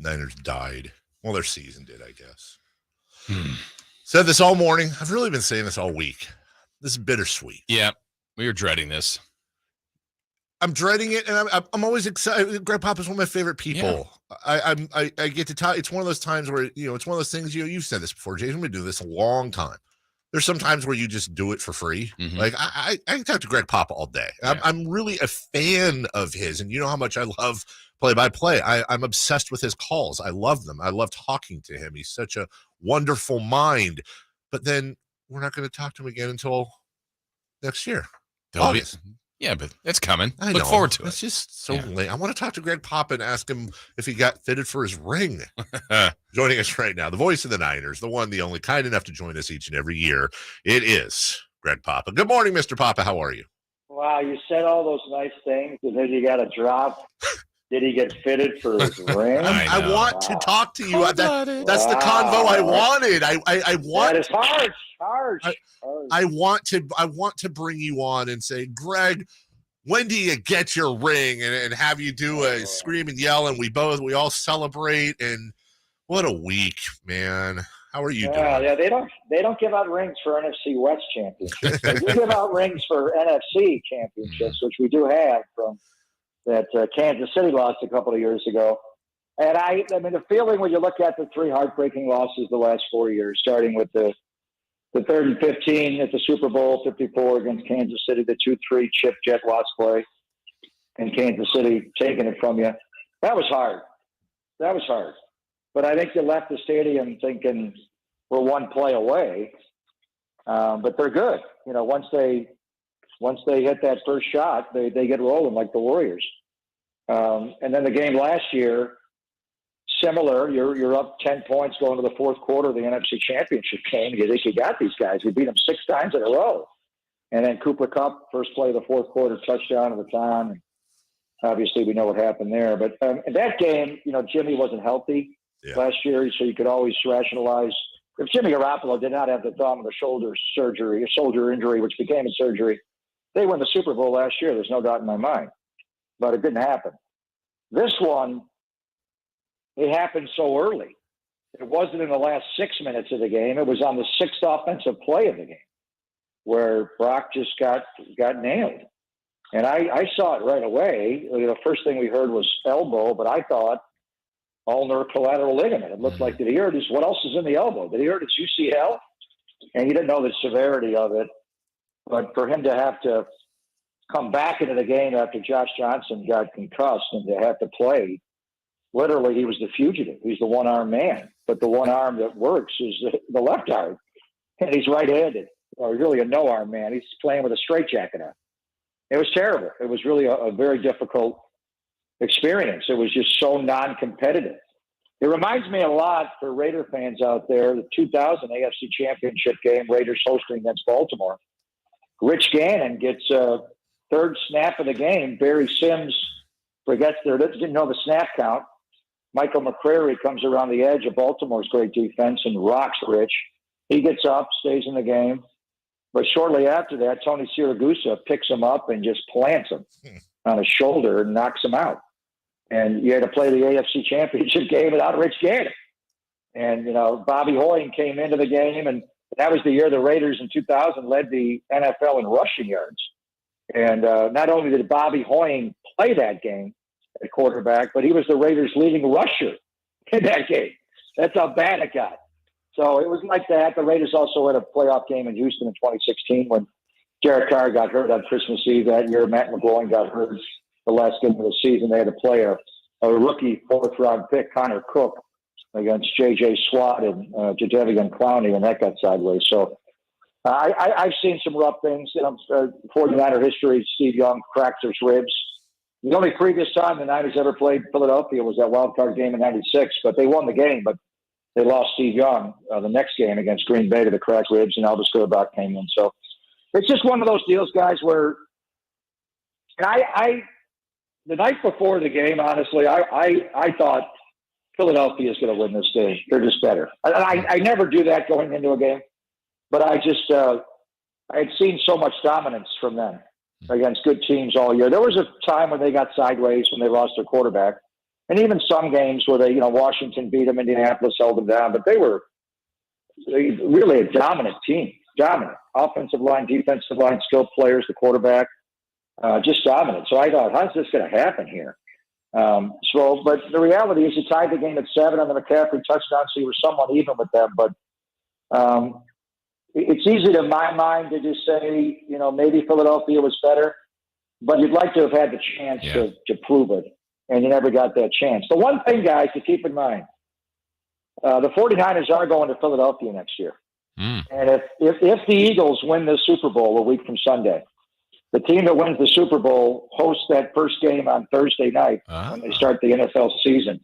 Niners died. Well, their season did, I guess. Said this all morning. I've really been saying this all week. This is bittersweet. Yeah, we were dreading this. I'm dreading it, and I'm always excited. Greg Papa's one of my favorite people. Yeah. I get to talk. It's one of those times where it's one of those things. You've said this before, Jason. We've been doing this a long time. There's some times where you just do it for free. Mm-hmm. Like I can talk to Greg Papa all day. Yeah. I'm really a fan of his, and you know how much I love play-by-play. I'm obsessed with his calls. I love them. I love talking to him. He's such a wonderful mind. But then we're not going to talk to him again until next year. August. Yeah, but it's coming. Look forward to it. It's just so late. I want to talk to Greg Papa and ask him if he got fitted for his ring. Joining us right now, the voice of the Niners, the one, the only, kind enough to join us each and every year. It is Greg Papa. Good morning, Mr. Papa. How are you? Wow, you said all those nice things, and then you got to drop. Did he get fitted for his ring? I want to talk to you. That's the convo I wanted. I want. That is harsh. I want to bring you on and say, Greg, when do you get your ring? And have you do a scream and yell, and we all celebrate. And what a week, man. How are you doing? Yeah, they don't give out rings for NFC West championships. They do give out rings for NFC championships, which we do have from that Kansas City lost a couple of years ago. And I mean, the feeling when you look at the three heartbreaking losses the last 4 years, starting with the 3rd and 15 at the Super Bowl 54 against Kansas City, the 2-3 chip jet loss play, and Kansas City taking it from you. That was hard. But I think you left the stadium thinking we're one play away. But they're good. Once they hit that first shot, they get rolling like the Warriors. And then the game last year, similar. You're up 10 points going to the fourth quarter of the NFC Championship game. You think you got these guys. We beat them 6 times in a row. And then Cooper Kupp, first play of the fourth quarter, touchdown of the time. And obviously, we know what happened there. But in that game, Jimmy wasn't healthy last year, so you could always rationalize. If Jimmy Garoppolo did not have the thumb of the shoulder injury, which became a surgery, they won the Super Bowl last year. There's no doubt in my mind. But it didn't happen. This one, it happened so early. It wasn't in the last 6 minutes of the game. It was on the 6th offensive play of the game where Brock just got nailed. And I saw it right away. The first thing we heard was elbow, but I thought ulnar collateral ligament. It looked like, did he hurt his, what else is in the elbow? Did he hurt his UCL? And he didn't know the severity of it. But for him to have to come back into the game after Josh Johnson got concussed and to have to play, literally he was the fugitive. He's the one-armed man. But the one arm that works is the left arm. And he's right-handed, or really a no-arm man. He's playing with a straitjacket on. It was terrible. It was really a very difficult experience. It was just so non-competitive. It reminds me a lot for Raider fans out there, the 2000 AFC Championship game, Raiders hosting against Baltimore. Rich Gannon gets a third snap of the game. Barry Sims didn't know the snap count. Michael McCrary comes around the edge of Baltimore's great defense and rocks Rich. He gets up, stays in the game. But shortly after that, Tony Siragusa picks him up and just plants him on his shoulder and knocks him out. And you had to play the AFC Championship game without Rich Gannon. And, Bobby Hoying came into the game, and that was the year the Raiders in 2000 led the NFL in rushing yards. And not only did Bobby Hoying play that game at quarterback, but he was the Raiders' leading rusher in that game. That's how bad it got. So it was like that. The Raiders also had a playoff game in Houston in 2016 when Derek Carr got hurt on Christmas Eve that year. Matt McGloin got hurt the last game of the season. They had to play a rookie fourth-round pick, Connor Cook, against J.J. Swat and Jadeveon Clowney, and that got sideways. So I've seen some rough things. 49er history, Steve Young cracked his ribs. The only previous time the Niners ever played Philadelphia was that wild card game in '96, but they won the game, but they lost Steve Young the next game against Green Bay to the cracked ribs, and Elvis Grbac came in. So it's just one of those deals, guys, where the night before the game, honestly, I thought Philadelphia is going to win this game. They're just better. I never do that going into a game, but I had seen so much dominance from them against good teams all year. There was a time when they got sideways when they lost their quarterback, And even some games where Washington beat them, Indianapolis held them down, but they were really a dominant team. Dominant. Offensive line, defensive line, skilled players, the quarterback, just dominant. So I thought, how's this going to happen here? But the reality is you tied the game at 7 on the McCaffrey touchdown, so you were somewhat even with them. But it's easy to my mind to just say, maybe Philadelphia was better, but you'd like to have had the chance to prove it, and you never got that chance. The one thing, guys, to keep in mind, the 49ers are going to Philadelphia next year. And if the Eagles win the Super Bowl a week from Sunday, the team that wins the Super Bowl hosts that first game on Thursday night when they start the NFL season.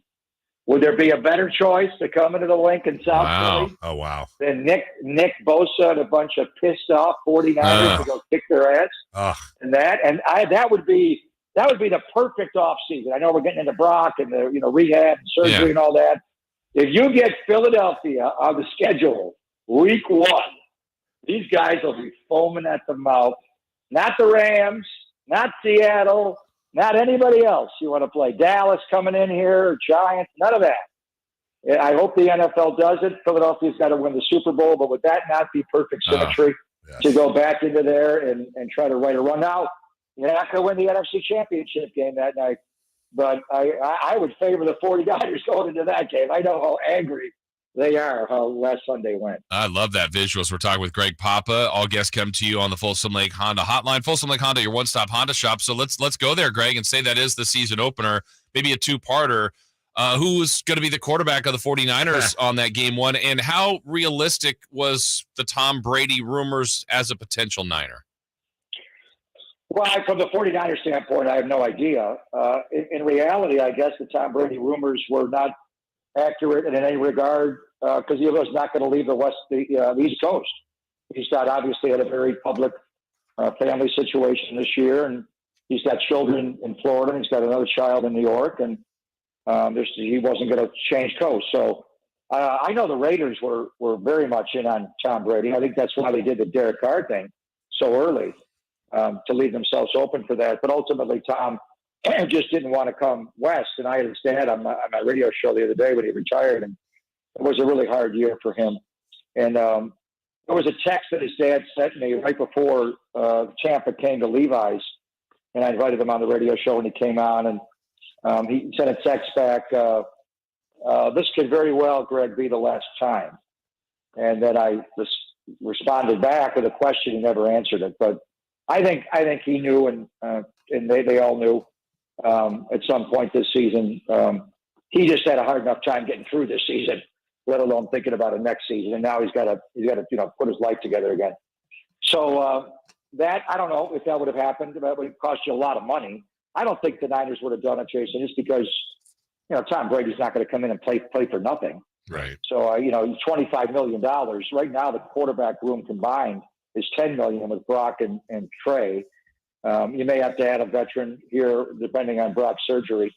Would there be a better choice to come into the link in South Philly? Oh, wow. Than Nick Bosa and a bunch of pissed off 49ers to go kick their ass? That would be the perfect off season. I know we're getting into Brock and the rehab and surgery and all that. If you get Philadelphia on the schedule week 1, these guys will be foaming at the mouth. Not the Rams, not Seattle, not anybody else you want to play. Dallas coming in here, Giants, none of that. I hope the NFL does it. Philadelphia's got to win the Super Bowl, but would that not be perfect symmetry to go back into there and try to right a run? Now, you're not going to win the NFC Championship game that night, but I would favor the 49ers going into that game. I know how angry they are, how last Sunday went. I love that visuals. We're talking with Greg Papa. All guests come to you on the Folsom Lake Honda hotline. Folsom Lake Honda, your one-stop Honda shop. So let's go there, Greg, and say that is the season opener, maybe a two-parter. Who's going to be the quarterback of the 49ers on that game 1, and how realistic was the Tom Brady rumors as a potential Niner? Well, from the 49ers standpoint, I have no idea. In reality, I guess the Tom Brady rumors were not accurate in any regard because he was not going to leave the East Coast. He's obviously had a very public family situation this year, and he's got children in Florida, and he's got another child in New York, and he wasn't going to change coast. So I know the Raiders were very much in on Tom Brady. I think that's why they did the Derek Carr thing so early to leave themselves open for that. But ultimately, Tom just didn't want to come west. And I had his dad on my radio show the other day when he retired, and it was a really hard year for him. And there was a text that his dad sent me right before Tampa came to Levi's, and I invited him on the radio show when he came on, and he sent a text back, this could very well, Greg, be the last time. And then I responded back with a question. He never answered it, but I think he knew, and they all knew. At some point this season, he just had a hard enough time getting through this season, let alone thinking about it next season. And now he's got to put his life together again. So that I don't know if that would have happened. That would have cost you a lot of money. I don't think the Niners would have done it, Jason, just because Tom Brady's not going to come in and play for nothing. Right. So $25 million right now. The quarterback room combined is $10 million with Brock and Trey. You may have to add a veteran here, depending on Brock's surgery.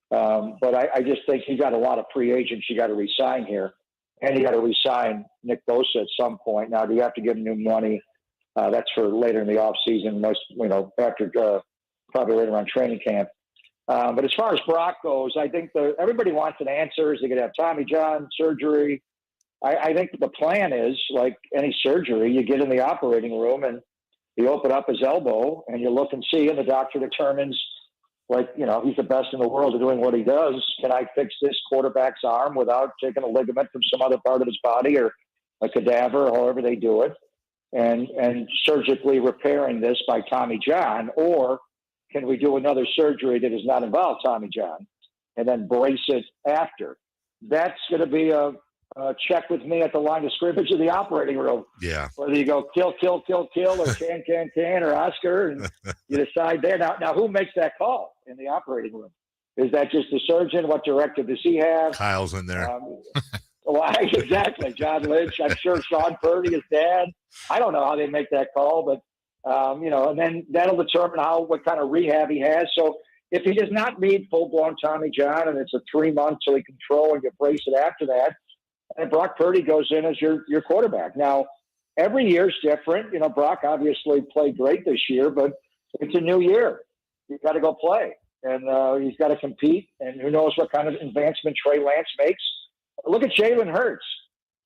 But I just think you got a lot of free agents you got to re-sign here. And you got to re-sign Nick Bosa at some point. Now, do you have to give him new money? That's for later in the offseason, after probably right around training camp. But as far as Brock goes, I think everybody wants an answer. Is he going to have Tommy John surgery? I think the plan is, like any surgery, you get in the operating room and you open up his elbow and you look and see, and the doctor determines, he's the best in the world at doing what he does. Can I fix this quarterback's arm without taking a ligament from some other part of his body or a cadaver, or however they do it, and surgically repairing this by Tommy John? Or can we do another surgery that does not involve Tommy John and then brace it after? That's going to be a check with me at the line of scrimmage of the operating room. Yeah. Whether you go kill, or can, or Oscar, and you decide there. Now, who makes that call in the operating room? Is that just the surgeon? What directive does he have? Kyle's in there. Exactly. John Lynch. I'm sure Sean Purdy, his dad. I don't know how they make that call, but and then that'll determine what kind of rehab he has. So if he does not need full-blown Tommy John, and it's a 3 months till he can throw and you brace it after that, and Brock Purdy goes in as your quarterback. Now, every year's different. Brock obviously played great this year, but it's a new year. You got to go play. and he's got to compete. And who knows what kind of advancement Trey Lance makes? Look at Jalen Hurts.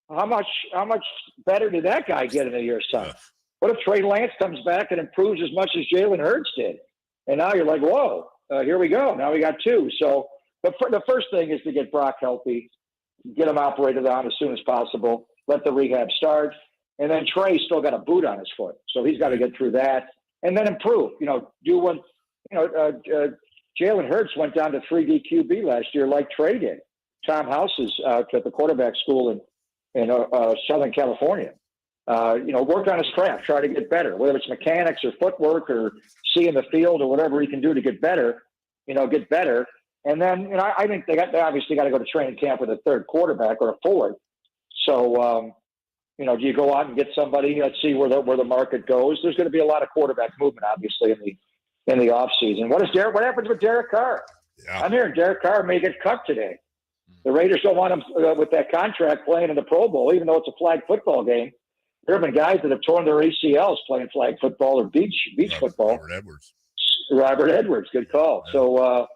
How much better did that guy get in a year's time? What if Trey Lance comes back and improves as much as Jalen Hurts did? And now you're like, whoa, here we go. Now we got two. So the first thing is to get Brock healthy, get him operated on as soon as possible, let the rehab start. And then Trey's still got a boot on his foot. So he's got to get through that and then improve. Jalen Hurts went down to 3D QB last year like Trey did. Tom House is at the quarterback school in Southern California. Work on his craft, try to get better, whether it's mechanics or footwork or seeing the field or whatever he can do to get better, get better. And then, I think they obviously got to go to training camp with a third quarterback or a fourth. So, do you go out and get somebody? Let's see where the market goes. There's going to be a lot of quarterback movement, obviously, in the off season. What happens with Derek Carr? Yeah. I'm hearing Derek Carr may get cut today. The Raiders don't want him with that contract playing in the Pro Bowl, even though it's a flag football game. There have been guys that have torn their ACLs playing flag football or beach football. Robert Edwards, good call. Yeah. So,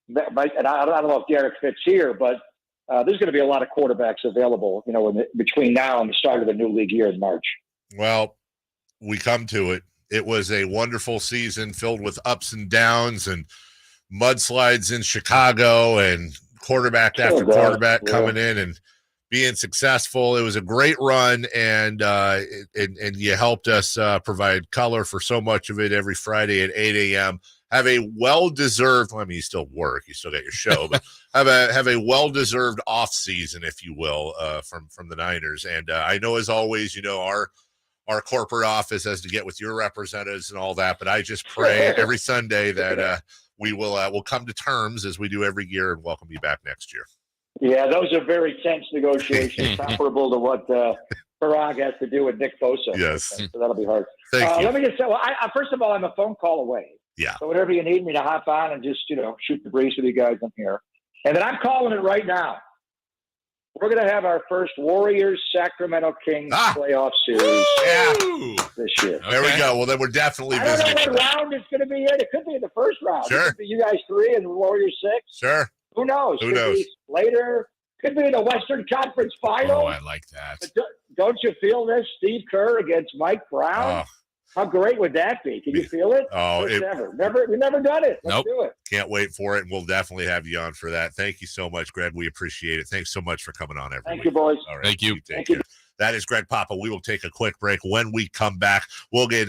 and I don't know if Derek fits here, but there's going to be a lot of quarterbacks available, between now and the start of the new league year in March. Well, we come to it. It was a wonderful season filled with ups and downs and mudslides in Chicago and quarterback after quarterback coming in and being successful. It was a great run, and you helped us provide color for so much of it every Friday at 8 a.m. Have a well-deserved, you still work, you still got your show, but have a well-deserved off season, if you will, from the Niners. And I know, as always, our corporate office has to get with your representatives and all that, but I just pray every Sunday that we'll come to terms as we do every year and welcome you back next year. Yeah, those are very tense negotiations, comparable to what Parag has to do with Nick Bosa. Yes. So that'll be hard. Thank you. Let me just say, first of all, I'm a phone call away. Yeah. So whenever you need me to hop on and just, shoot the breeze with you guys, I'm here. And then I'm calling it right now. We're going to have our first Warriors-Sacramento Kings playoff series this year. Okay. There we go. Well, then we're definitely visiting. I don't know what round it's going to be in. It could be in the first round. Sure. It could be you guys 3 and the Warriors 6. Sure. Who knows? Who knows? Be later. Could be in the Western Conference Final. Oh, I like that. But don't you feel this? Steve Kerr against Mike Brown? How great would that be? Can you feel it? Oh, we've never done it. Let's do it. Can't wait for it, and we'll definitely have you on for that. Thank you so much, Greg. We appreciate it. Thanks so much for coming on every week. Thank you, boys. All right. Thank you. Take care. That is Greg Papa. We will take a quick break. When we come back, we'll get